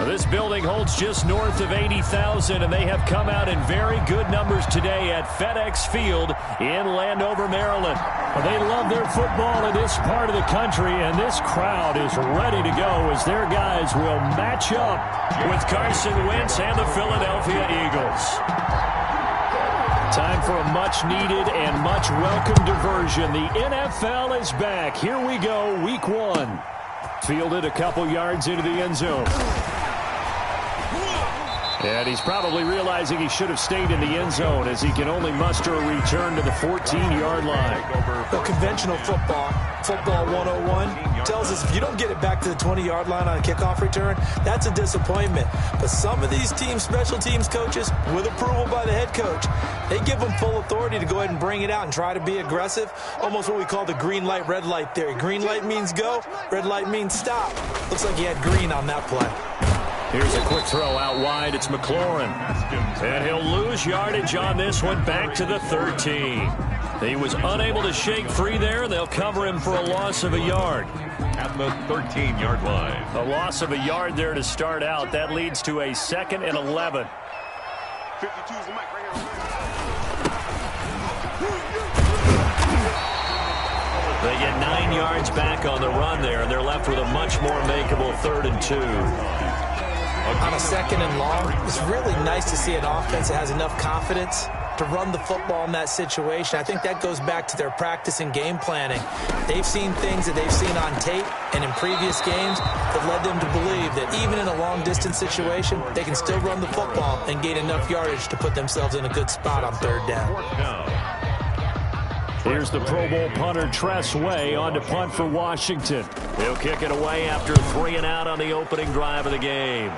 This building holds just north of 80,000, and they have come out in very good numbers today at FedEx Field in Landover, Maryland. They love their football in this part of the country, and this crowd is ready to go as their guys will match up with Carson Wentz and the Philadelphia Eagles. Time for a much-needed and much-welcome diversion. The NFL is back. Here we go, Week 1. Fielded a couple yards into the end zone. And he's probably realizing he should have stayed in the end zone as he can only muster a return to the 14-yard line. Well, conventional football 101, tells us if you don't get it back to the 20-yard line on a kickoff return, that's a disappointment. But some of these teams, special teams coaches, with approval by the head coach, they give them full authority to go ahead and bring it out and try to be aggressive. Almost what we call the green light, red light theory. Green light means go, red light means stop. Looks like he had green on that play. Here's a quick throw out wide. It's McLaurin. And he'll lose yardage on this one back to the 13. He was unable to shake free there. They'll cover him for a loss of a yard. At the 13-yard line. A loss of a yard there to start out. That leads to a 2nd and 11. 52 is the mic right here. They get 9 yards back on the run there, and they're left with a much more makeable 3rd and 2. On a 2nd and long, it's really nice to see an offense that has enough confidence to run the football in that situation. I think that goes back to their practice and game planning. They've seen things that they've seen on tape and in previous games that led them to believe that even in a long-distance situation, they can still run the football and gain enough yardage to put themselves in a good spot on 3rd down. Here's the Pro Bowl punter Tress Way on to punt for Washington. He'll kick it away after 3 and out on the opening drive of the game.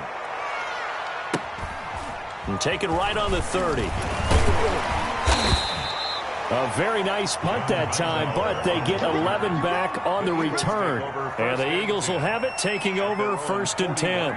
And taken right on the 30. A very nice punt that time, but they get 11 back on the return. And the Eagles will have it, taking over 1st and 10.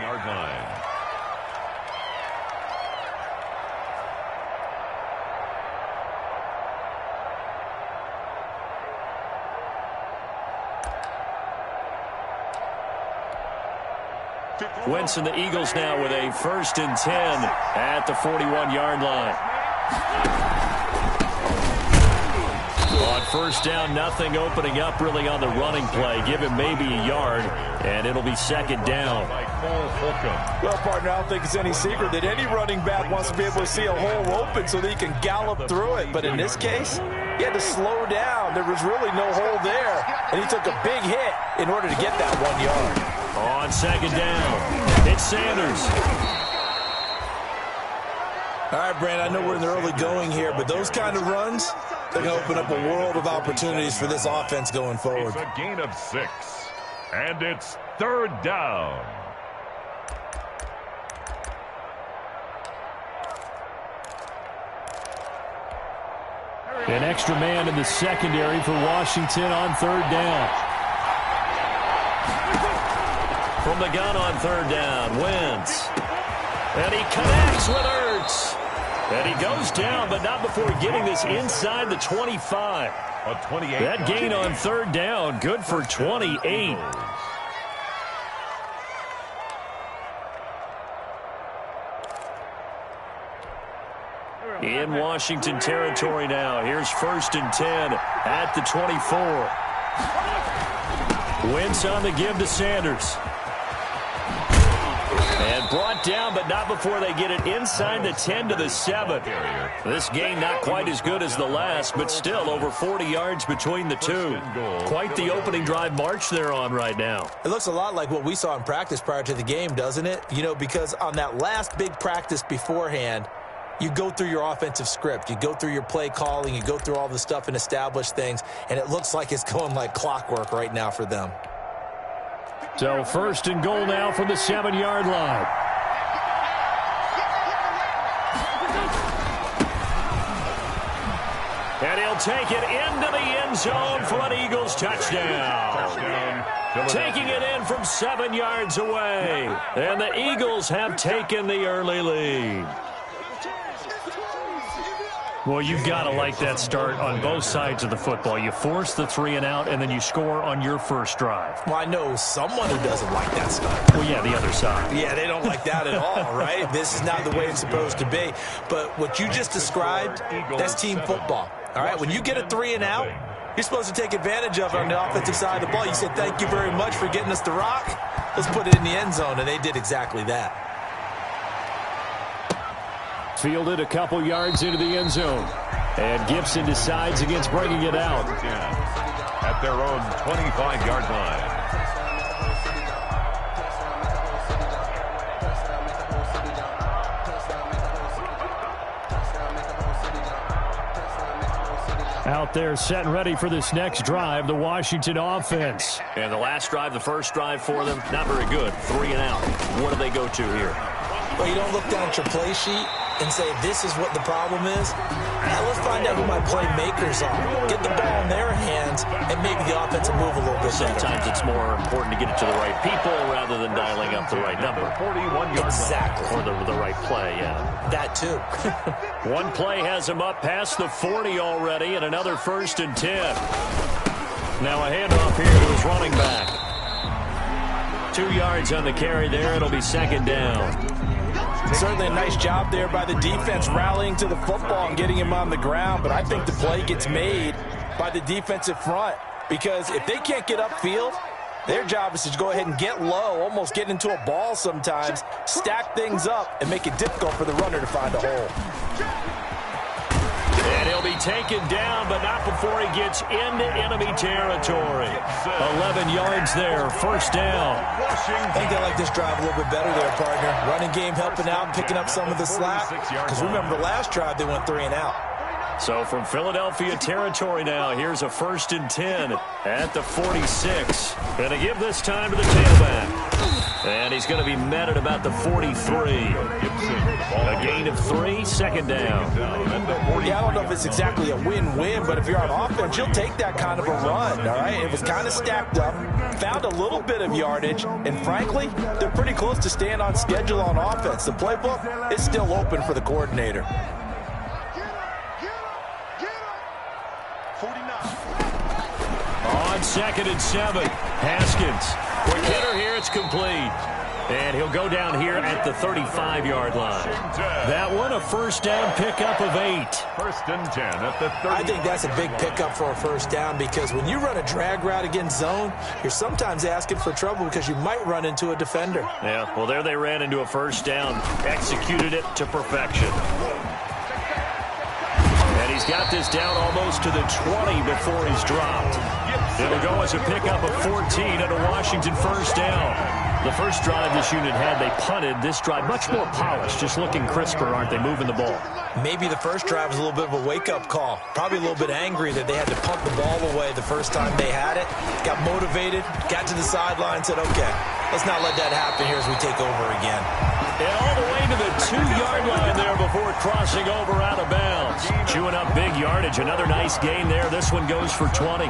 Wentz and the Eagles now with a 1st and 10 at the 41-yard line. On 1st down, nothing opening up really on the running play. Give him maybe a yard, and it'll be 2nd down. Well, partner, I don't think it's any secret that any running back wants to be able to see a hole open so that he can gallop through it. But in this case, he had to slow down. There was really no hole there, and he took a big hit in order to get that 1 yard. On 2nd down, it's Sanders. All right, Brandon, I know we're in the early going here, but those kind of runs, they're going to open up a world of opportunities for this offense going forward. It's a gain of 6, and it's 3rd down. An extra man in the secondary for Washington on 3rd down. From the gun on 3rd down, Wentz. And he connects with Ertz. And he goes down, but not before getting this inside the 25. That gain on 3rd down, good for 28. In Washington territory now. Here's 1st and 10 at the 24. Wentz on the give to Sanders. And brought down, but not before they get it inside the 10 to the 7. This game not quite as good as the last, but still over 40 yards between the two. Quite the opening drive march they're on right now. It looks a lot like what we saw in practice prior to the game, doesn't it? You know, because on that last big practice beforehand, you go through your offensive script. You go through your play calling. You go through all the stuff and establish things. And it looks like it's going like clockwork right now for them. So 1st and goal now from the 7-yard line. And he'll take it into the end zone for an Eagles touchdown. Taking it in from 7 yards away. And the Eagles have taken the early lead. Well, you've got to like that start on both sides of the football. You force the 3 and out, and then you score on your first drive. Well, I know someone who doesn't like that start. Well, yeah, the other side. Yeah, they don't like that at all, right? This is not the way it's supposed to be. But what you just described, that's team football. All right, when you get a 3 and out, you're supposed to take advantage of it on the offensive side of the ball. You said, thank you very much for getting us the rock. Let's put it in the end zone, and they did exactly that. Fielded a couple yards into the end zone. And Gibson decides against bringing it out. At their own 25-yard line. Out there set and ready for this next drive, the Washington offense. And the last drive, the first drive for them, not very good. 3 and out. What do they go to here? Well, you don't look down at your play sheet and say, this is what the problem is. Now let's find out who my playmakers are. Get the ball in their hands, and maybe the offense will move a little bit better. Sometimes it's more important to get it to the right people rather than dialing up the right number. 41-yard Exactly. Or the right play, yeah. That too. One play has him up past the 40 already, and another 1st and 10. Now a handoff here to his running back. 2 yards on the carry there. It'll be 2nd down. Certainly a nice job there by the defense rallying to the football and getting him on the ground, but I think the play gets made by the defensive front because if they can't get upfield, their job is to go ahead and get low, almost get into a ball sometimes, stack things up, and make it difficult for the runner to find a hole. And he'll be taken down, but not before he gets into enemy territory. 11 yards there, 1st down. I think they like this drive a little bit better there, partner. Running game helping out, picking up some of the slack. Because remember, the last drive they went 3 and out. So from Philadelphia territory now, here's a 1st and 10 at the 46. Going to give this time to the tailback. And he's going to be met at about the 43. A gain of 3, 2nd down. Yeah, I don't know if it's exactly a win-win, but if you're on offense, you'll take that kind of a run, all right? It was kind of stacked up, found a little bit of yardage, and frankly, they're pretty close to staying on schedule on offense. The playbook is still open for the coordinator. On 2nd and 7, Haskins. Quick hitter here, it's complete. And he'll go down here at the 35-yard line. That one, a 1st down pickup of 8. 1st and 10 at the 30. I think that's a big pickup for a 1st down because when you run a drag route against zone, you're sometimes asking for trouble because you might run into a defender. Yeah, well, there they ran into a 1st down, executed it to perfection. And he's got this down almost to the 20 before he's dropped. It'll go as a pickup of 14 and a Washington 1st down. The first drive this unit had, they punted. This drive, much more polished, just looking crisper, aren't they, moving the ball? Maybe the first drive was a little bit of a wake-up call. Probably a little bit angry that they had to punt the ball away the first time they had it. Got motivated, got to the sideline, said, okay, let's not let that happen here as we take over again. And all the way to the 2-yard line there before crossing over out of bounds. Chewing up big yardage. Another nice gain there. This one goes for 20.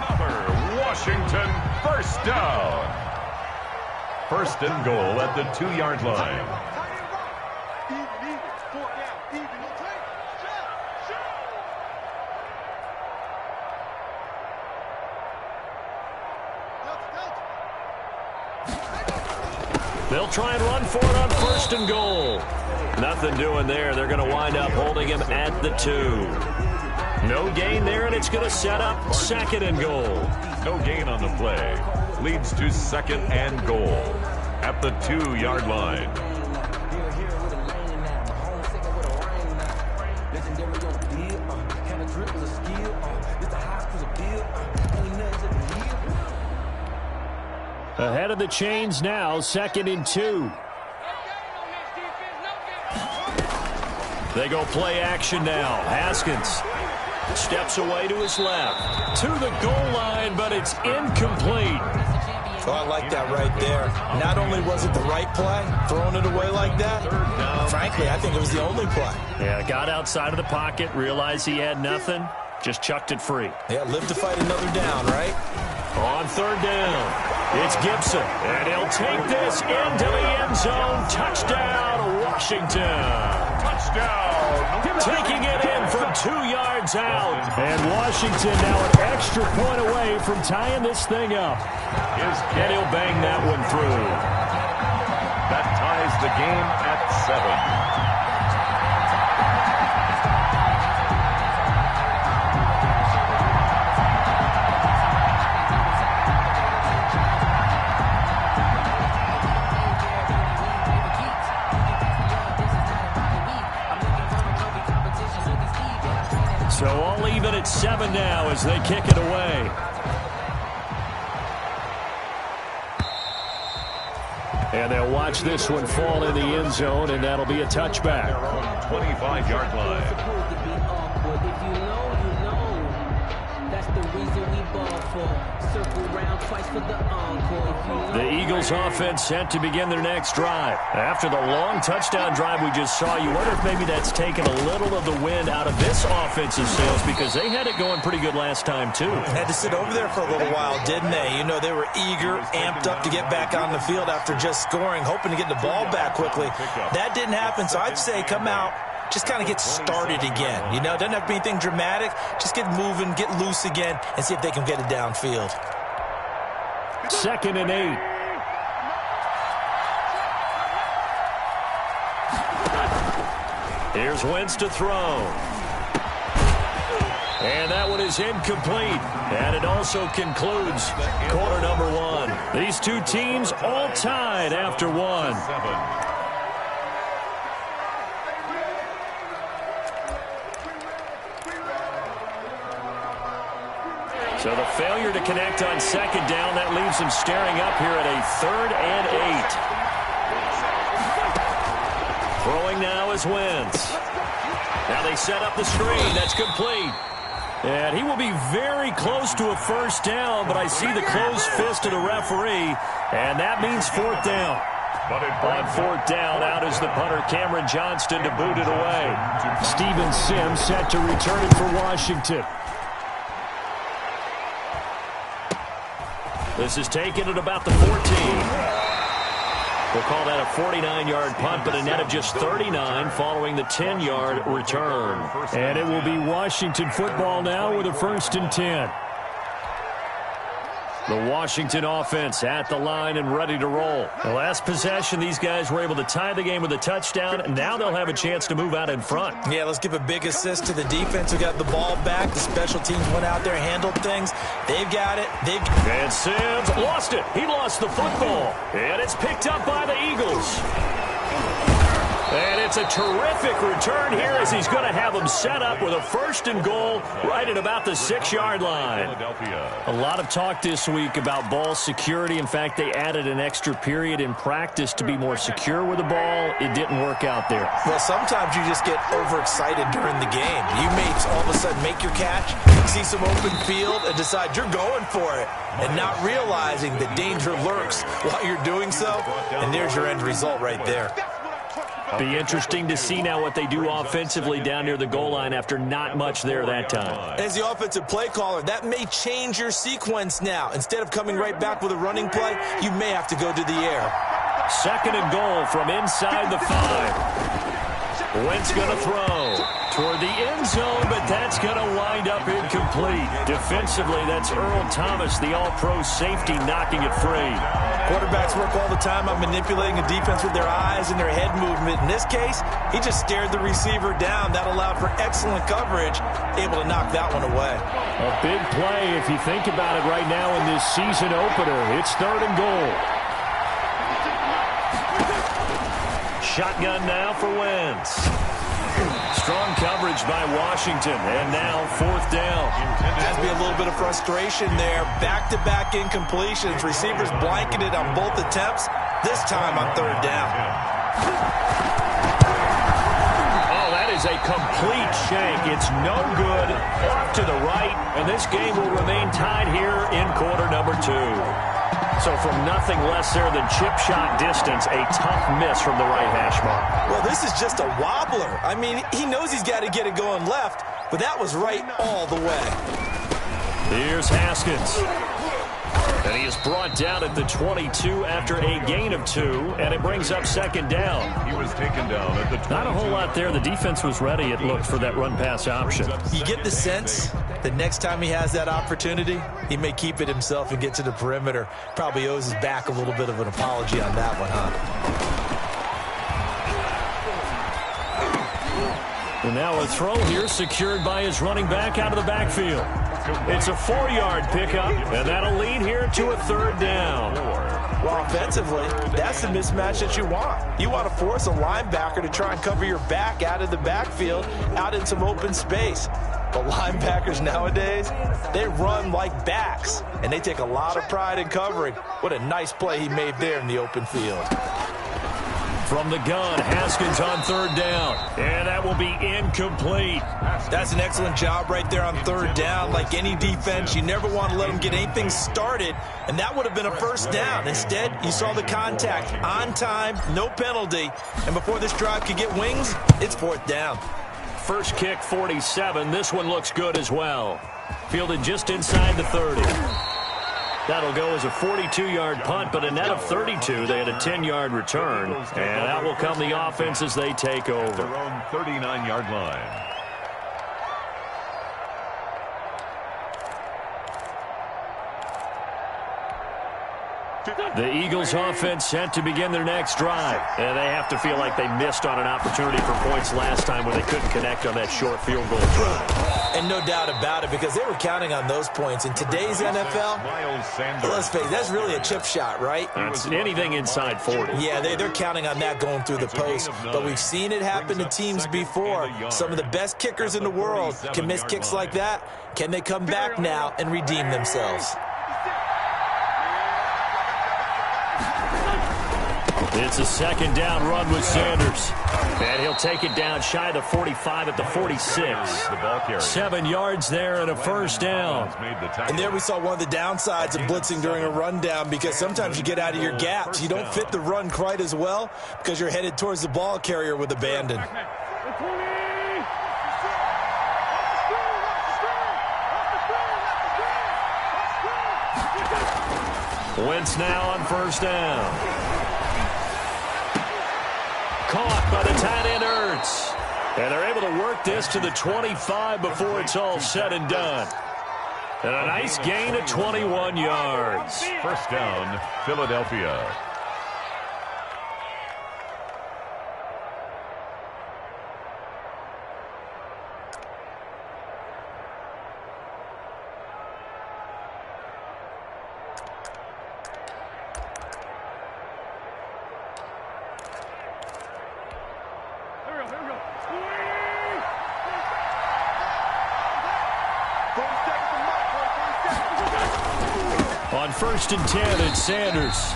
Washington 1st down. 1st and goal at the 2-yard line. They'll try and run for it on 1st and goal. Nothing doing there. They're going to wind up holding him at the 2. No gain there, and it's going to set up 2nd and goal. No gain on the play. Leads to 2nd and goal at the 2-yard line. Ahead of the chains now, 2nd and 2. They go play action now. Haskins steps away to his left. To the goal line, but it's incomplete. Oh, I like that right there. Not only was it the right play, throwing it away like that, frankly, I think it was the only play. Yeah, got outside of the pocket, realized he had nothing, just chucked it free. Yeah, live to fight another down, right? On 3rd down, it's Gibson, and he'll take this into the end zone. Touchdown, Washington. Touchdown. Taking it in for 2 yards out. And Washington now an extra point away from tying this thing up. And he'll bang that one through. That ties the game at 7. So all even at 7 now as they kick it away. And they'll watch this one fall in the end zone, and that'll be a touchback. 25-yard line. The Eagles offense set to begin their next drive. After the long touchdown drive we just saw, you wonder if maybe that's taken a little of the wind out of this offensive sails, because they had it going pretty good last time too. Had to sit over there for a little while, didn't they? You know, they were eager, amped up to get back on the field after just scoring, hoping to get the ball back quickly. That didn't happen, so I'd say come out, just kind of get started again. You know, doesn't have to be anything dramatic. Just get moving, get loose again, and see if they can get it downfield. 2nd and 8. Here's Wentz to throw. And that one is incomplete. And it also concludes quarter number 1. These two teams all tied after 1. So the failure to connect on 2nd down, that leaves them staring up here at a 3rd and 8. Throwing now is Wentz. Now they set up the screen. That's complete. And he will be very close to a 1st down, but I see the closed fist of the referee, and that means 4th down. On 4th down, out is the punter, Cameron Johnston, to boot it away. Steven Sims set to return it for Washington. This is taken at about the 14. We'll call that a 49-yard punt, but a net of just 39 following the 10-yard return. And it will be Washington football now with a 1st and 10. The Washington offense at the line and ready to roll. The last possession, these guys were able to tie the game with a touchdown, and now they'll have a chance to move out in front. Yeah, let's give a big assist to the defense who got the ball back. The special teams went out there, handled things. They've got it. And Sims lost it. He lost the football. And it's picked up by the Eagles. And it's a terrific return here as he's going to have them set up with a 1st and goal right at about the 6-yard line. A lot of talk this week about ball security. In fact, they added an extra period in practice to be more secure with the ball. It didn't work out there. Well, sometimes you just get overexcited during the game. You may all of a sudden make your catch, see some open field, and decide you're going for it, and not realizing the danger lurks while you're doing so. And there's your end result right there. Be interesting to see now what they do offensively down near the goal line after not much there that time. As the offensive play caller, that may change your sequence now. Instead of coming right back with a running play, you may have to go to the air. 2nd and goal from inside the 5. Wentz going to throw toward the end zone, but that's going to wind up incomplete. Defensively, that's Earl Thomas, the all-pro safety, knocking it free. Quarterbacks work all the time on manipulating a defense with their eyes and their head movement. In this case, he just stared the receiver down. That allowed for excellent coverage, able to knock that one away. A big play if you think about it right now in this season opener. It's 3rd and goal. Shotgun now for Wentz. Strong coverage by Washington, and now 4th down. Has to be a little bit of frustration there. Back-to-back incompletions. Receivers blanketed on both attempts, this time on 3rd down. Oh, that is a complete shank. It's no good. Off to the right, and this game will remain tied here in quarter number 2. So from nothing less there than chip shot distance, a tough miss from the right hash mark. Well, this is just a wobbler. I mean, he knows he's got to get it going left, but that was right all the way. Here's Haskins. And And he is brought down at the 22 after a gain of 2, and it brings up second down. He was taken down at the 22. Not a whole lot there. The defense was ready, it looked, for that run-pass option. You get the sense that next time he has that opportunity, he may keep it himself and get to the perimeter. Probably owes his back a little bit of an apology on that one, huh? And now a throw here secured by his running back out of the backfield. It's a 4-yard pickup, and that'll lead here to a third down. Well, offensively, that's the mismatch that you want. You want to force a linebacker to try and cover your back out of the backfield, out in some open space. But linebackers nowadays, they run like backs, and they take a lot of pride in covering. What a nice play he made there in the open field. From the gun, Haskins on third down. And that will be incomplete. That's an excellent job right there on third down. Like any defense, you never want to let them get anything started, and that would have been a first down. Instead, you saw the contact on time, no penalty, and before this drive could get wings, it's fourth down. First kick, 47. This one looks good as well. Fielded just inside the 30. That'll go as a 42-yard punt, but a net of 32. They had a 10-yard return, and that will come the offense as they take over. Their own 39-yard line. The Eagles offense set to begin their next drive, and they have to feel like they missed on an opportunity for points last time when they couldn't connect on that short field goal try. And no doubt about it, because they were counting on those points. In today's NFL, let's face it, that's really a chip shot, right? It's anything inside 40. Yeah, they're counting on that going through the post. But we've seen it happen to teams before. Some of the best kickers in the world can miss kicks like that. Can they come back now and redeem themselves? It's a second down run with Sanders. And he'll take it down shy of the 45 at the 46. 7 yards there and a first down. And there we saw one of the downsides of blitzing during a rundown, because sometimes you get out of your gaps. You don't fit the run quite as well because you're headed towards the ball carrier with abandon. Wentz now on first down. Caught by the tight end Ertz. And they're able to work this to the 25 before it's all said and done. And a nice gain of 21 yards. First down, Philadelphia. On first and 10, it's Sanders.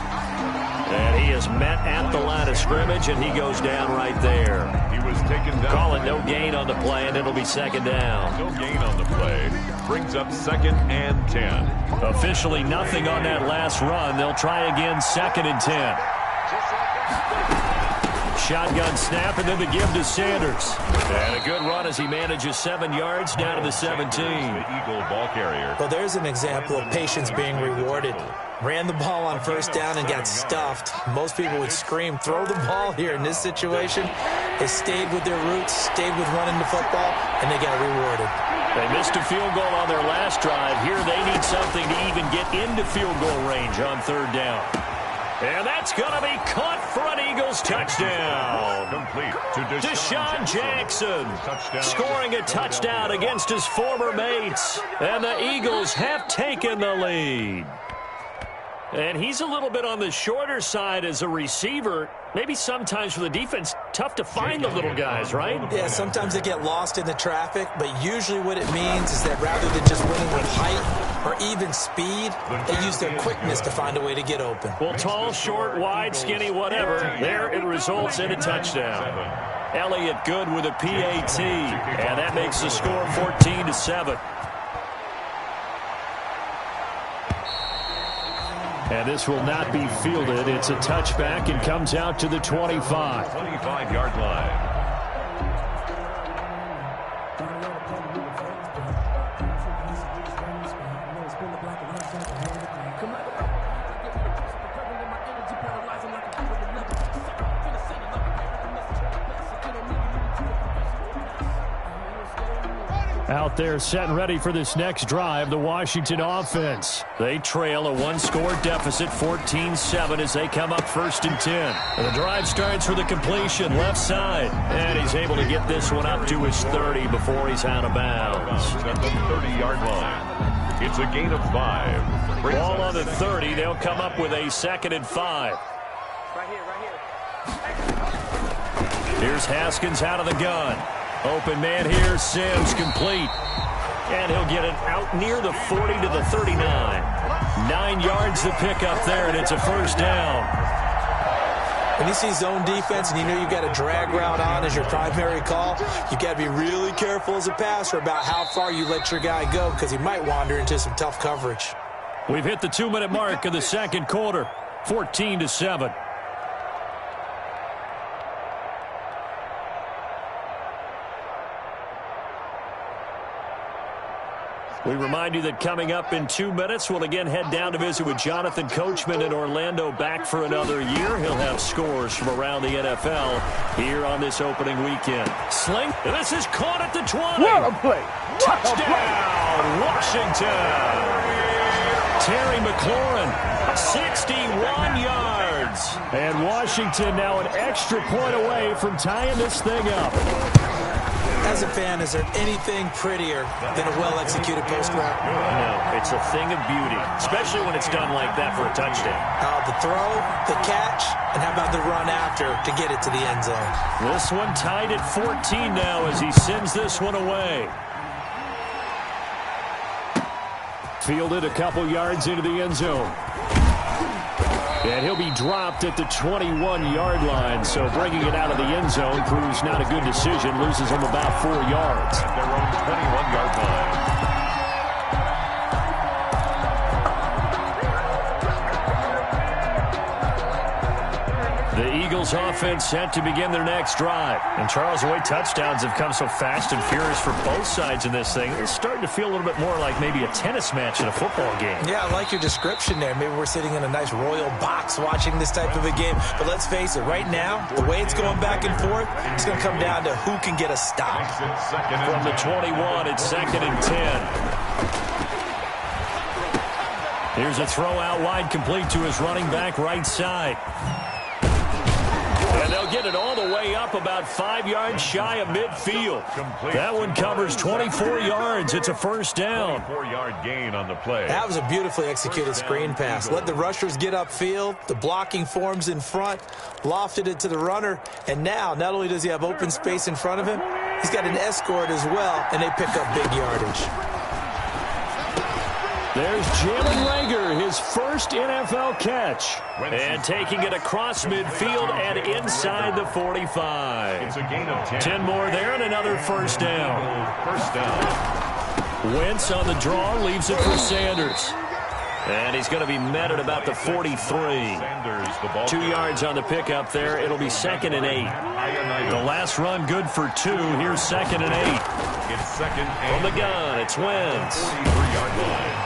And he is met at the line of scrimmage, and he goes down right there. He was taken down. Call it no gain on the play, and it'll be second down. No gain on the play. Brings up second and 10. Officially nothing on that last run. They'll try again, second and 10. Shotgun snap, and then the give to Sanders. And a good run as he manages 7 yards down to the 17. The Eagle ball carrier. Well, there's an example of patience being rewarded. Ran the ball on first down and got stuffed. Most people would scream, throw the ball here. In this situation, they stayed with their roots, stayed with running the football, and they got rewarded. They missed a field goal on their last drive. Here they need something to even get into field goal range on third down. And that's going to be caught for an Eagles touchdown. Complete to Deshaun Jackson scoring a touchdown against his former mates. And the Eagles have taken the lead. And he's a little bit on the shorter side as a receiver. Maybe sometimes for the defense, tough to find the little guys, right? Yeah, sometimes they get lost in the traffic, but usually what it means is that rather than just winning with height or even speed, they use their quickness to find a way to get open. Well, tall, short, wide, skinny, whatever, there it results in a touchdown. Elliott good with a PAT, and that makes the score 14-7. And this will not be fielded. It's a touchback and comes out to the 25. 25-yard line. Out there set and ready for this next drive, the Washington offense. They trail a one-score deficit, 14-7, as they come up 1st and 10. And the drive starts with a completion left side. And he's able to get this one up to his 30 before he's out of bounds. At the 30-yard line. It's a gain of 5. Ball on the 30. They'll come up with a 2nd and 5. Right here. Here's Haskins out of the gun. Open man here, Sims, complete. And he'll get it out near the 40 to the 39. 9 yards to pick up there, and it's a 1st down. When you see zone defense and you know you've got a drag route on as your primary call, you've got to be really careful as a passer about how far you let your guy go because he might wander into some tough coverage. We've hit the 2-minute mark of the 2nd quarter, 14-7. We remind you that coming up in 2 minutes, we'll again head down to visit with Jonathan Coachman in Orlando, back for another year. He'll have scores from around the NFL here on this opening weekend. Sling, this is caught at the 20. What a play. Touchdown, Washington. Terry McLaurin, 61 yards. And Washington now an extra point away from tying this thing up. As a fan, is there anything prettier than a well-executed post route? No, it's a thing of beauty, especially when it's done like that for a touchdown. The throw, the catch, and how about the run after to get it to the end zone? This one tied at 14 now as he sends this one away. Fielded a couple yards into the end zone. And he'll be dropped at the 21-yard line, so bringing it out of the end zone proves not a good decision. Loses him about 4 yards. At their own 21-yard line. The Eagles offense set to begin their next drive. And Charles, the way touchdowns have come so fast and furious for both sides in this thing, it's starting to feel a little bit more like maybe a tennis match in a football game. Yeah, I like your description there. Maybe we're sitting in a nice royal box watching this type of a game. But let's face it, right now, the way it's going back and forth, it's going to come down to who can get a stop. From the 21, it's 2nd and 10. Here's a throw out wide, complete to his running back right side. And they'll get it all the way up about 5 yards shy of midfield. That one covers 24 yards. It's a 1st down. 4-yard gain on the play. That was a beautifully executed screen pass. Let the rushers get upfield. The blocking forms in front. Lofted it to the runner. And now, not only does he have open space in front of him, he's got an escort as well, and they pick up big yardage. There's Jalen Reagor, his first NFL catch. And taking it across midfield and inside the 45. It's a gain of 10. 10 more there and another 1st down. 1st down. Wentz on the draw, leaves it for Sanders. And he's going to be met at about the 43. Sanders, the ball 2 yards on the pickup there. It'll be 2nd and 8. The last run good for 2. Here's 2nd and 8. It's 2nd and From the gun, it's Wentz. 43-yard line.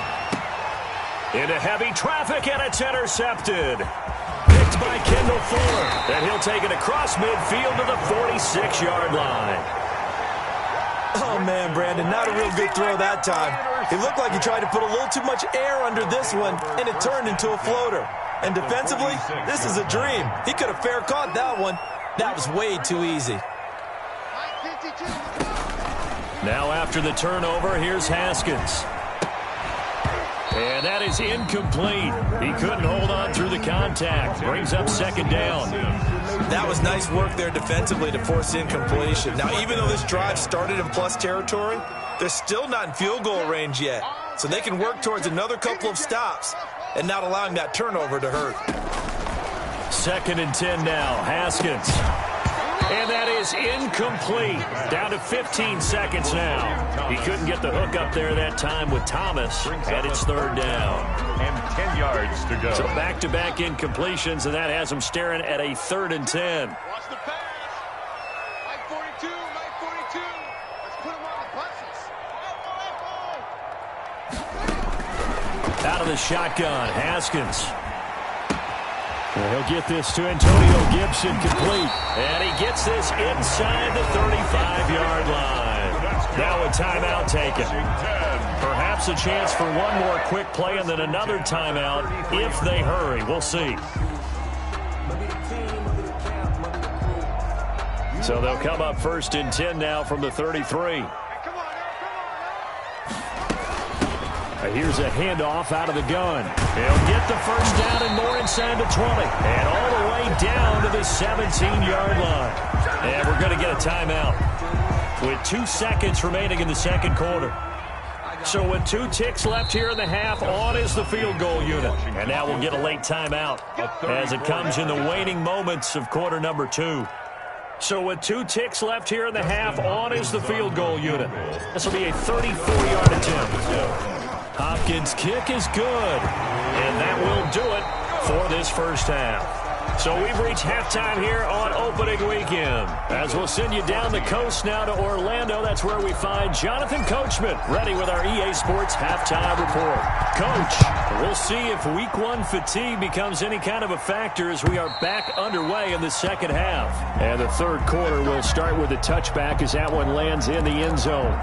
Into heavy traffic, and it's intercepted. Picked by Kendall Fuller. And he'll take it across midfield to the 46-yard line. Oh, man, Brandon, not a real good throw that time. It looked like he tried to put a little too much air under this one, and it turned into a floater. And defensively, this is a dream. He could have fair caught that one. That was way too easy. Now after the turnover, here's Haskins. And that is incomplete. He couldn't hold on through the contact. Brings up 2nd down. That was nice work there defensively to force incompletion. Now, even though this drive started in plus territory, they're still not in field goal range yet. So they can work towards another couple of stops and not allowing that turnover to hurt. 2nd and 10 now. Haskins. And that is incomplete. Down to 15 seconds now. He couldn't get the hook up there that time with Thomas. And it's 3rd down. And 10 yards to go. So back-to-back incompletions, and that has him staring at a 3rd and 10. Watch the pass. Mike 42, Mike 42. Let's put him on the buses. Out of the shotgun, Haskins. Well, he'll get this to Antonio Gibson, complete. And he gets this inside the 35-yard line. Now a timeout taken. Perhaps a chance for one more quick play and then another timeout if they hurry. We'll see. So they'll come up 1st and 10 now from the 33. Here's a handoff out of the gun. He'll get the first down and more inside the 20. And all the way down to the 17-yard line. And we're going to get a timeout with 2 seconds remaining in the second quarter. So with 2 ticks left here in the half, on is the field goal unit. And now we'll get a late timeout as it comes in the waning moments of quarter number 2. So with 2 ticks left here in the half, on is the field goal unit. This will be a 34-yard attempt. Hopkins' kick is good, and that will do it for this first half. So we've reached halftime here on opening weekend. As we'll send you down the coast now to Orlando, that's where we find Jonathan Coachman ready with our EA Sports halftime report. Coach, we'll see if week 1 fatigue becomes any kind of a factor as we are back underway in the second half. And the third quarter will start with a touchback as that one lands in the end zone.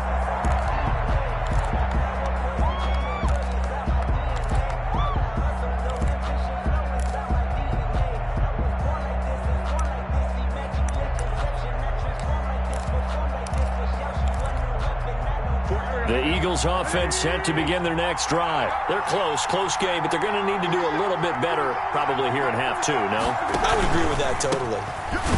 The Eagles offense set to begin their next drive. They're close game, but they're going to need to do a little bit better probably here in half 2, no? I would agree with that totally.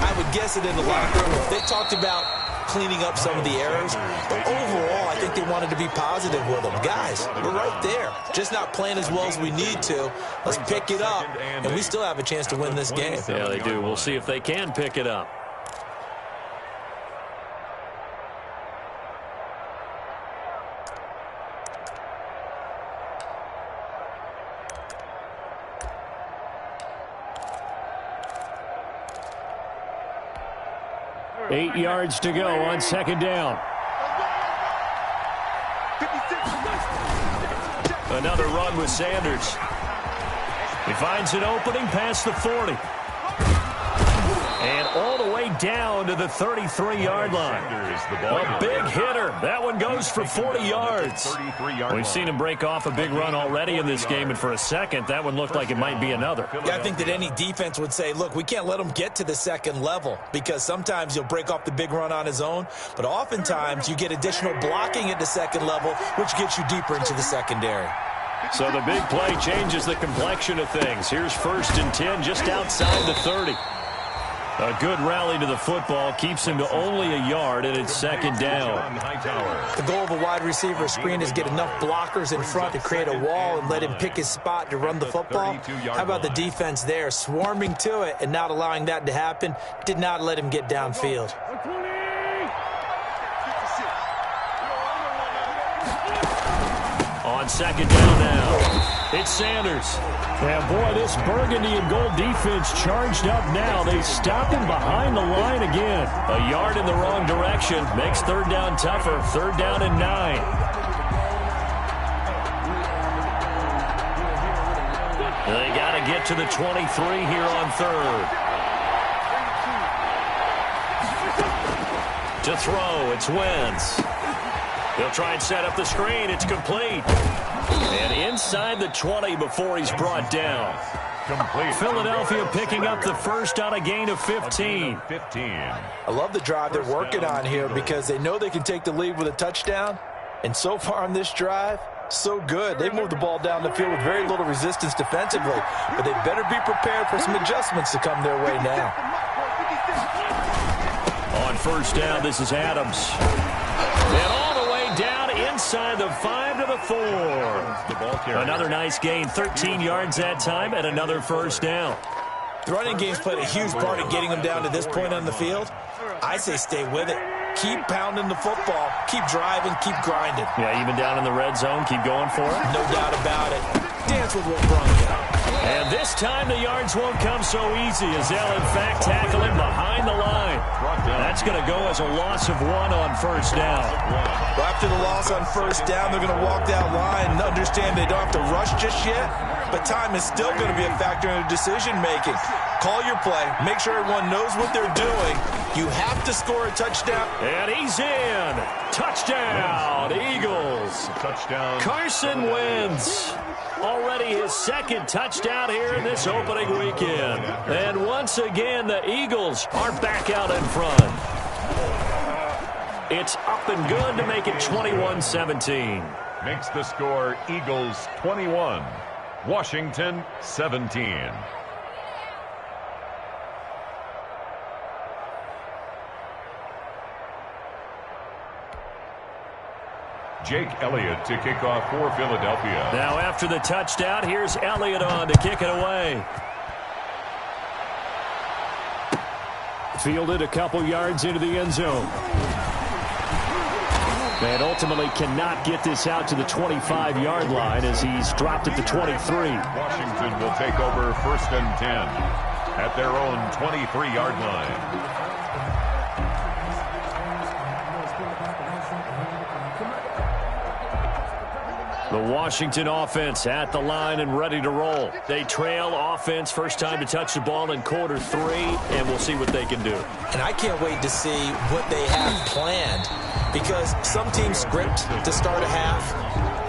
I would guess it in the locker room. They talked about cleaning up some of the errors, but overall I think they wanted to be positive with them. Guys, we're right there. Just not playing as well as we need to. Let's pick it up, and we still have a chance to win this game. Yeah, they do. We'll see if they can pick it up. Eight yards to go on second down. Another run with Sanders. He finds an opening past the 40. And all the way down to the 33-yard line. A big hitter. That one goes for 40 yards. We've seen him break off a big run already in this game, and for a second, that one looked like it might be another. Yeah, I think that any defense would say, look, we can't let him get to the second level because sometimes he'll break off the big run on his own, but oftentimes you get additional blocking at the second level, which gets you deeper into the secondary. So the big play changes the complexion of things. Here's 1st and 10 just outside the 30. A good rally to the football keeps him to only a yard, and it's second down. The goal of a wide receiver screen is get enough blockers in front to create a wall and let him pick his spot to run the football. How about the defense there, swarming to it and not allowing that to happen? Did not let him get downfield. On second down now, it's Sanders. And boy, this burgundy and gold defense charged up now. They stop him behind the line again. A yard in the wrong direction makes third down tougher. 3rd down and 9. They got to get to the 23 here on 3rd. To throw, it's Wentz. He'll try and set up the screen. It's complete. And inside the 20 before he's brought down. Philadelphia picking up the first on a gain of 15. I love the drive they're working on here because they know they can take the lead with a touchdown. And so far on this drive, so good. They've moved the ball down the field with very little resistance defensively. But they better be prepared for some adjustments to come their way now. On 1st down, this is Adams. And all the way down inside the 5 to the 4. Another nice gain, 13 yards that time, and another 1st down. The running game's played a huge part in getting them down to this point on the field. I say stay with it. Keep pounding the football. Keep driving. Keep grinding. Yeah, even down in the red zone, keep going for it. No doubt about it. Dance with what brung you. And this time the yards won't come so easy as they'll, in fact, tackle him behind the line. That's going to go as a loss of 1 on 1st down. Well, after the loss on 1st down, they're going to walk that line and understand they don't have to rush just yet, but time is still going to be a factor in their decision-making. call your play, make sure everyone knows what they're doing. You have to score a touchdown. And he's in. Touchdown, Eagles. Touchdown. Carson Wentz. Already his second touchdown here in this opening weekend. And once again, the Eagles are back out in front. It's up and good to make it 21-17. Makes the score Eagles 21, Washington 17. Jake Elliott to kick off for Philadelphia. Now after the touchdown, here's Elliott on to kick it away. Fielded a couple yards into the end zone. And ultimately cannot get this out to the 25-yard line as he's dropped at the 23. Washington will take over 1st and 10 at their own 23-yard line. The Washington offense at the line and ready to roll. They trail offense, first time to touch the ball in quarter 3, and we'll see what they can do. And I can't wait to see what they have planned, because some teams script to start a half.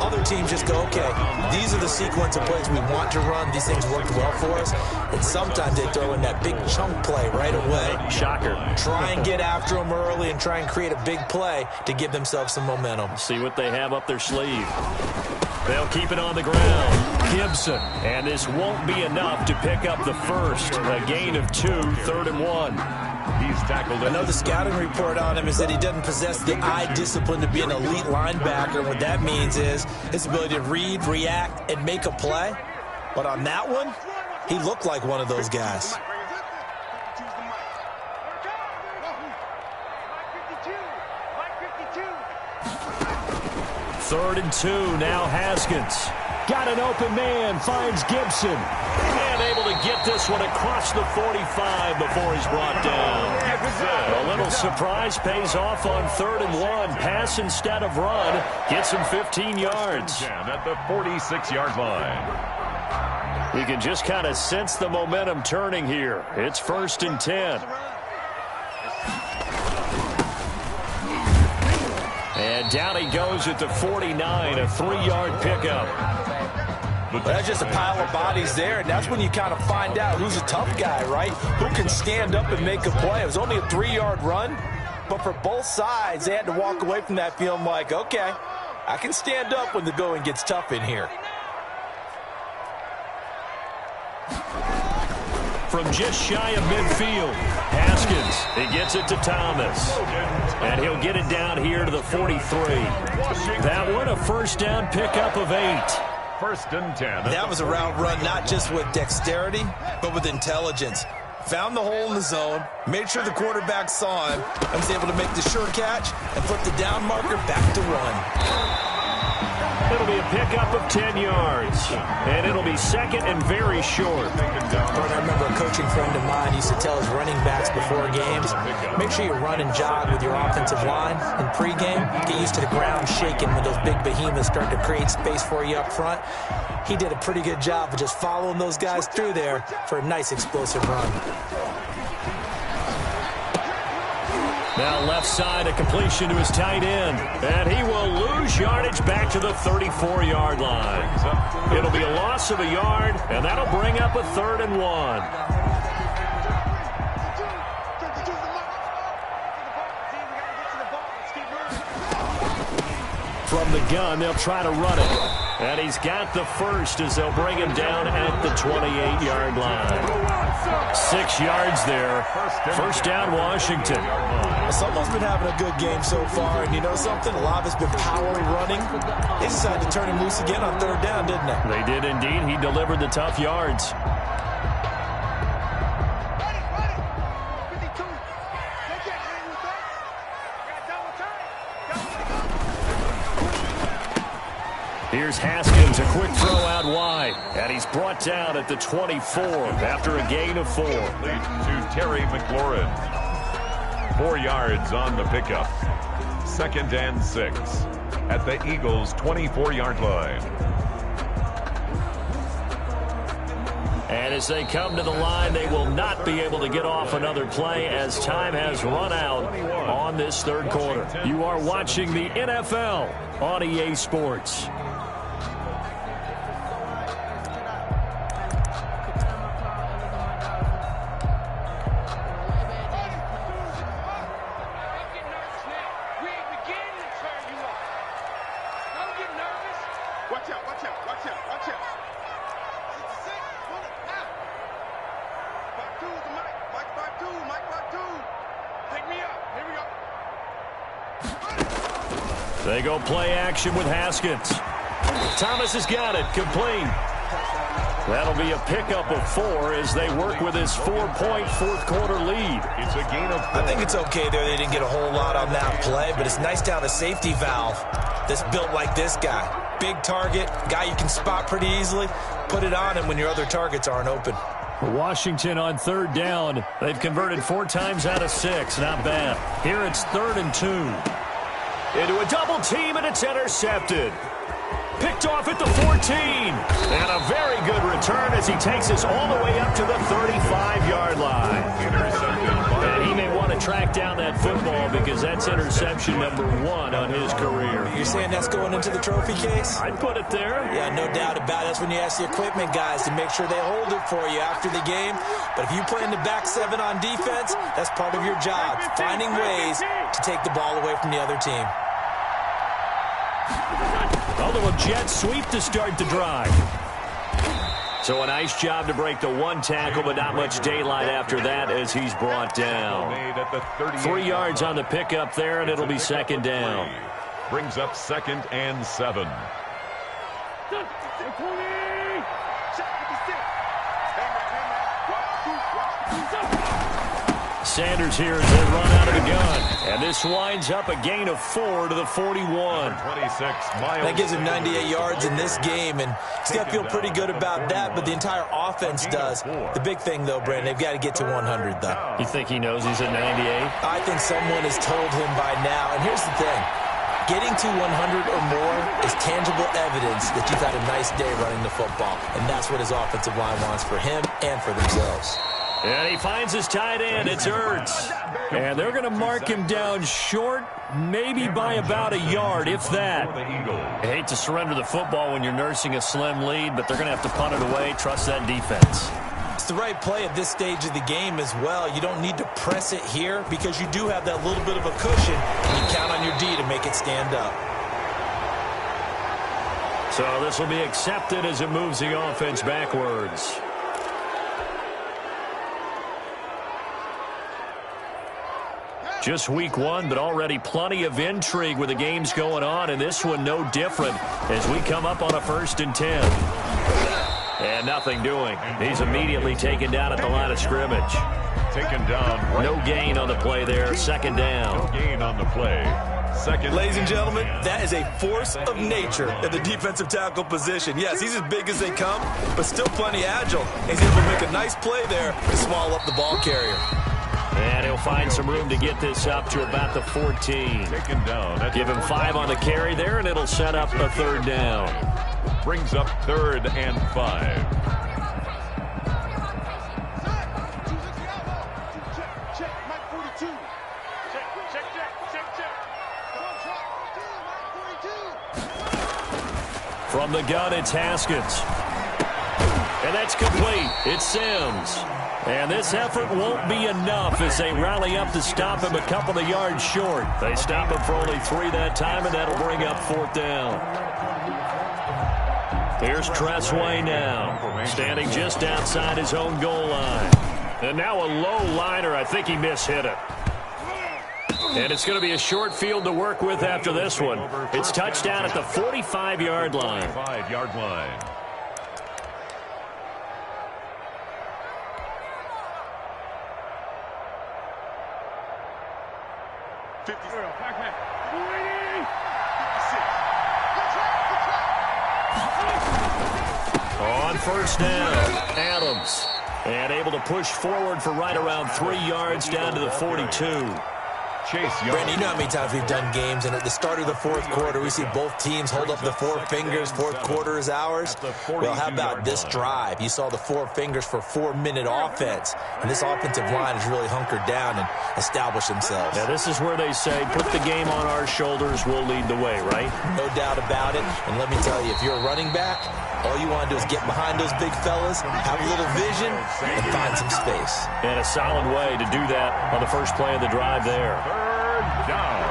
Other teams just go, okay, these are the sequence of plays we want to run. These things worked well for us. And sometimes they throw in that big chunk play right away. Shocker. Try and get after them early and try and create a big play to give themselves some momentum. See what they have up their sleeve. They'll keep it on the ground. Gibson. And this won't be enough to pick up the first. A gain of 2, 3rd and 1. He's tackled. I know the scouting report on him is that he doesn't possess the eye discipline to be an elite linebacker. And what that means is his ability to read, react, and make a play. But on that one, he looked like one of those guys. Third and 2, now Haskins. Got an open man, finds Gibson. And able to get this one across the 45 before he's brought down. A little surprise pays off on 3rd and 1. Pass instead of run. Gets him 15 yards. At the 46-yard line. You can just kind of sense the momentum turning here. It's 1st and 10. And down he goes at the 49, a 3-yard pickup. But that's just a pile of bodies there, and that's when you kind of find out who's a tough guy, right? Who can stand up and make a play. It was only a 3-yard run, but for both sides, they had to walk away from that feeling like, okay, I can stand up when the going gets tough in here. From just shy of midfield, Haskins, he gets it to Thomas. And he'll get it down here to the 43. That one a first down pickup of 8. 1st and 10. That was a route run not just with dexterity, but with intelligence. Found the hole in the zone, made sure the quarterback saw him, and was able to make the sure catch and flip the down marker back to run. It'll be a pickup of 10 yards. And it'll be second and very short. I remember a coaching friend of mine used to tell his running backs before games, make sure you run and jog with your offensive line in pregame. Get used to the ground shaking when those big behemoths start to create space for you up front. He did a pretty good job of just following those guys through there for a nice explosive run. Now left side, a completion to his tight end. And he will lose yardage back to the 34-yard line. It'll be a loss of a yard, and that'll bring up a 3rd and 1. From the gun, they'll try to run it. And he's got the first as they'll bring him down at the 28-yard line. 6 yards there. First down, Washington. Someone's been having a good game so far, and you know something? A lot of it's been power running. They decided to turn him loose again on 3rd down, didn't they? They did indeed. He delivered the tough yards. Here's Haskins, a quick throw out wide. And he's brought down at the 24 after a gain of 4. Leads to Terry McLaurin. 4 yards on the pickup. 2nd and 6 at the Eagles' 24-yard line. And as they come to the line, they will not be able to get off another play as time has run out on this third quarter. You are watching the NFL on EA Sports. They go play action with Haskins. Thomas has got it. Complete. That'll be a pickup of 4 as they work with his 4-point fourth-quarter lead. It's a gain of 4. I think it's okay there. They didn't get a whole lot on that play, but it's nice to have a safety valve that's built like this guy. Big target, guy you can spot pretty easily. Put it on him when your other targets aren't open. Washington on third down. They've converted 4 times out of 6. Not bad. Here it's 3rd and 2. Into a double team, and it's intercepted. Picked off at the 14. And a very good return as he takes us all the way up to the 35-yard line. And he may want to track down that football because that's interception number 1 on his career. You're saying that's going into the trophy case? I'd put it there. Yeah, no doubt about it. That's when you ask the equipment guys to make sure they hold it for you after the game. But if you play in the back 7 on defense, that's part of your job, finding ways to take the ball away from the other team. A little jet sweep to start the drive. So a nice job to break the 1 tackle, but not much daylight after that as he's brought down. 3 yards on the pickup there, and it'll be 2nd down. Brings up 2nd and 7. Sanders here as they run out of the gun. And this winds up a gain of 4 to the 41. 26. That gives him 98 yards in this game, and he's got to feel pretty good about that, but the entire offense does. The big thing, though, Brandon, they've got to get to 100, though. You think he knows he's at 98? I think someone has told him by now, and here's the thing. Getting to 100 or more is tangible evidence that you've had a nice day running the football, and that's what his offensive line wants for him and for themselves. And he finds his tight end. It's Ertz. And they're going to mark him down short, maybe by about a yard, if that. I hate to surrender the football when you're nursing a slim lead, but they're going to have to punt it away. Trust that defense. It's the right play at this stage of the game as well. You don't need to press it here because you do have that little bit of a cushion, and you count on your D to make it stand up. So this will be accepted as it moves the offense backwards. Just week 1, but already plenty of intrigue with the games going on, and this one no different as we come up on a 1st and 10. And nothing doing. He's immediately taken down at the line of scrimmage. Taken down. No gain on the play there. 2nd down. No gain on the play. 2nd. Ladies and gentlemen, that is a force of nature in the defensive tackle position. Yes, he's as big as they come, but still plenty agile. He's able to make a nice play there to swallow up the ball carrier. And he'll find some room to get this up to about the 14. Taken down. Give him 5 on the carry there, and it'll set up a 3rd down. Brings up 3rd and 5. From the gun, it's Haskins. And that's complete. It's Sims. And this effort won't be enough as they rally up to stop him a couple of yards short. They stop him for only 3 that time, and that'll bring up 4th down. Here's Tressway now, standing just outside his own goal line. And now a low liner. I think he mishit it. And it's going to be a short field to work with after this one. It's touchdown at the 45-yard line. 45-yard line. On 1st down, Adams. And able to push forward for right around 3 yards down to the 42. Chase Young. Brandon, you know how many times we've done games, and at the start of the fourth quarter, we see both teams hold up the four fingers. Fourth quarter is ours. Well, how about this drive? You saw the four fingers for 4-minute offense, and this offensive line has really hunkered down and established themselves. Yeah, this is where they say, put the game on our shoulders, we'll lead the way, right? No doubt about it. And let me tell you, if you're a running back, all you want to do is get behind those big fellas, have a little vision, and find some space. And a solid way to do that on the first play of the drive there. Third down.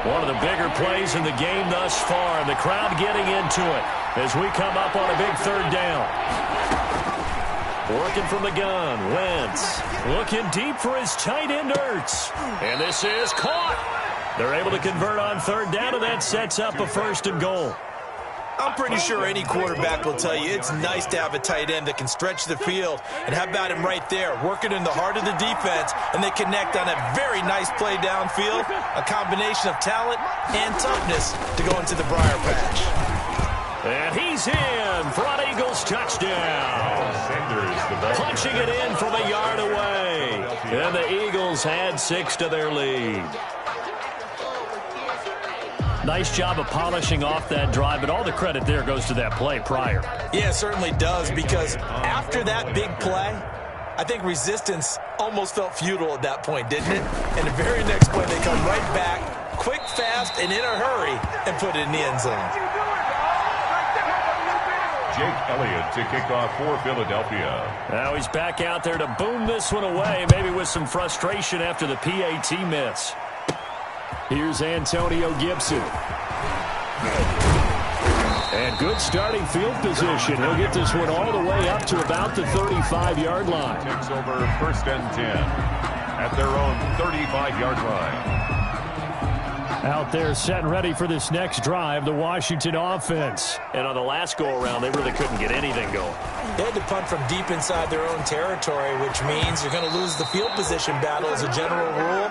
One of the bigger plays in the game thus far, and the crowd getting into it as we come up on a big third down. Working from the gun, Wentz looking deep for his tight end, Ertz. And this is caught. They're able to convert on third down, and that sets up a 1st and goal. I'm pretty sure any quarterback will tell you it's nice to have a tight end that can stretch the field. And how about him right there, working in the heart of the defense, and they connect on a very nice play downfield, a combination of talent and toughness to go into the briar patch. And he's in for an Eagles touchdown. Punching it in from a yard away. And the Eagles add 6 to their lead. Nice job of polishing off that drive, but all the credit there goes to that play prior. Yeah, it certainly does, because after that big play, I think resistance almost felt futile at that point, didn't it? And the very next play, they come right back, quick, fast, and in a hurry, and put it in the end zone. Jake Elliott to kick off for Philadelphia. Now he's back out there to boom this one away, maybe with some frustration after the PAT miss. Here's Antonio Gibson. And good starting field position. He'll get this one all the way up to about the 35-yard line. Takes over 1st and 10 at their own 35-yard line. Out there set and ready for this next drive, the Washington offense. And on the last go-around, they really couldn't get anything going. They had to punt from deep inside their own territory, which means you're going to lose the field position battle as a general rule.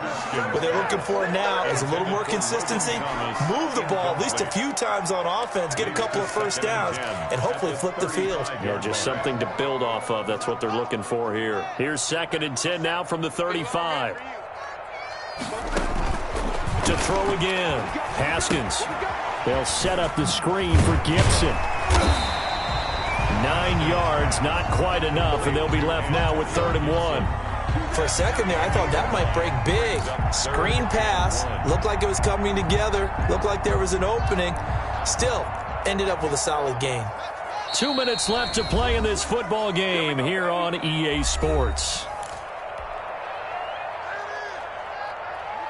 What they're looking for now is a little more consistency, move the ball at least a few times on offense, get a couple of first downs, and hopefully flip the field. Yeah, just something to build off of. That's what they're looking for here. Here's 2nd and 10 now from the 35. To throw again. Haskins. They'll set up the screen for Gibson. 9 yards, not quite enough, and they'll be left now with 3rd and 1. For a second there, I thought that might break big. Screen pass. Looked like it was coming together. Looked like there was an opening. Still, ended up with a solid gain. 2 minutes left to play in this football game here on EA Sports.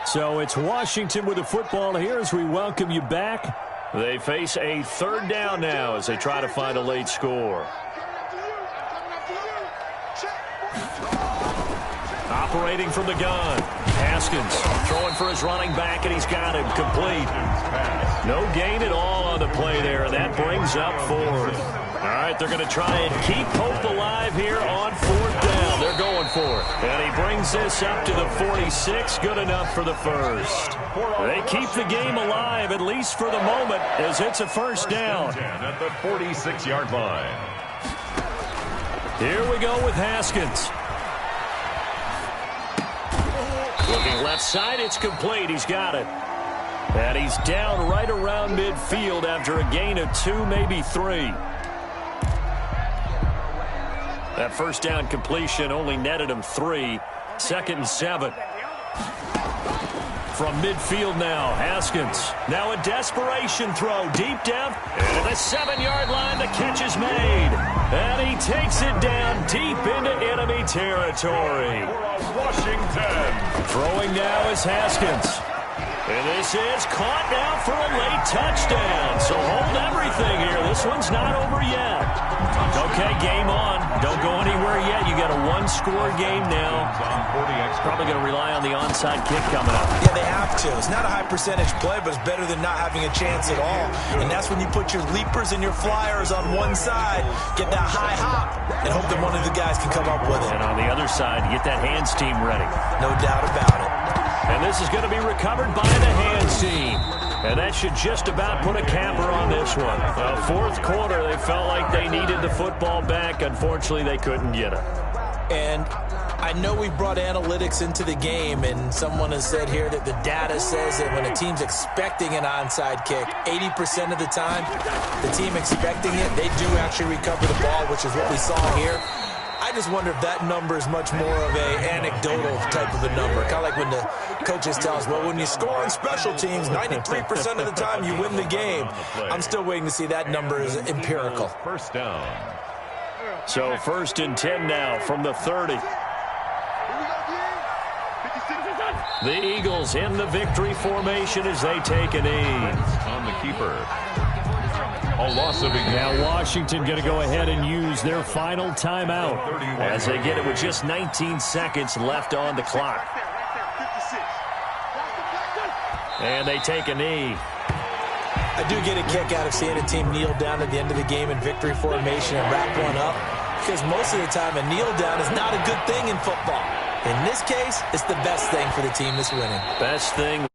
So it's Washington with the football here as we welcome you back. They face a 3rd down now as they try to find a late score. Operating from the gun. Haskins throwing for his running back, and he's got him complete. No gain at all on the play there, and that brings up 4th. All right, they're going to try and keep hope alive here on 4th down. They're going for it. And he brings this up to the 46. Good enough for the 1st. They keep the game alive, at least for the moment, as it's a 1st down. At the 46-yard line. Here we go with Haskins. Looking left side, it's complete. He's got it. And he's down right around midfield after a gain of 2, maybe 3. That 1st down completion only netted him 3. 2nd and 7. From midfield now, Haskins. Now a desperation throw deep down. And at the 7-yard line, the catch is made. And he takes it down deep into enemy territory. Washington. Throwing now is Haskins. And this is caught now for a late touchdown. So hold everything here. This one's not over yet. Okay, game on. Don't go anywhere yet. You got a 1-score game now. Probably going to rely on the onside kick coming up. Yeah, they have to. It's not a high percentage play, but it's better than not having a chance at all. And that's when you put your leapers and your flyers on one side, get that high hop, and hope that one of the guys can come up with it. And on the other side, get that hands team ready. No doubt about it. And this is going to be recovered by the hands team. And that should just about put a capper on this this one. Fourth quarter, they felt like they needed the football back. Unfortunately, they couldn't get it. And I know we brought analytics into the game, and someone has said here that the data says that when a team's expecting an onside kick, 80% of the time, the team expecting it, they do actually recover the ball, which is what we saw here. I just wonder if that number is much more of a anecdotal type of a number. Kind of like when the coaches tell us, well, when you score on special teams, 93% of the time you win the game. I'm still waiting to see that number is empirical. First down. So 1st and 10 now from the 30. The Eagles in the victory formation as they take a knee. On the keeper. A loss of a game. Now Washington going to go ahead and use their final timeout as they get it with just 19 seconds left on the clock. And they take a knee. I do get a kick out of seeing a team kneel down at the end of the game in victory formation and wrap one up, because most of the time a kneel down is not a good thing in football. In this case, it's the best thing for the team that's winning. Best thing.